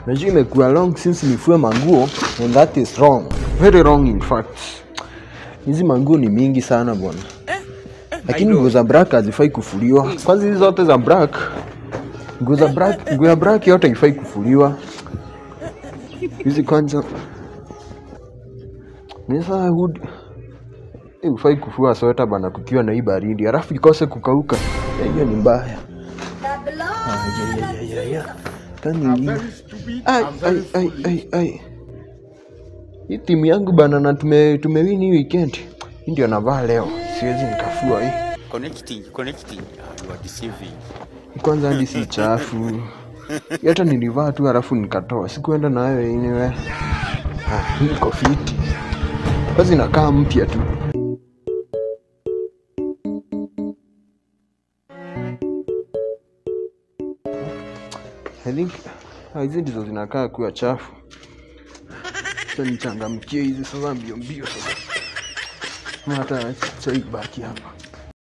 Najua imekuwa long since nifue manguo, and that is wrong. Very wrong in fact. Hizi manguo ni mingi sana bwana. Lakini nguo za black hazifai kufuliwa. Kwanza hizi zote za black. Nguo ya black yote haifai kufuliwa. Hizi kwanza. Nisa hood. Ufai kufua sweta bana kukiwa na hii baridi. Alafu ikose kukauka. Hiyo ni mbaya. Kani ai. Hii timu yangu bana na tumewin hii weekend. Hii ndio navaa leo. Siwezi nikafua hii. Connecting. You are deceiving. Kwanza hadi si chafu. Hata nilivaa tu alafu nikatoa. Sikuenda nayo anyway. Hii iko fiti. Kazi inakaa mpya tu. I think hizi ndizo zinakaa kuwa chafu. Sasa nichangamkie hizi sasa mbio sasa. Hata chai baki hapa.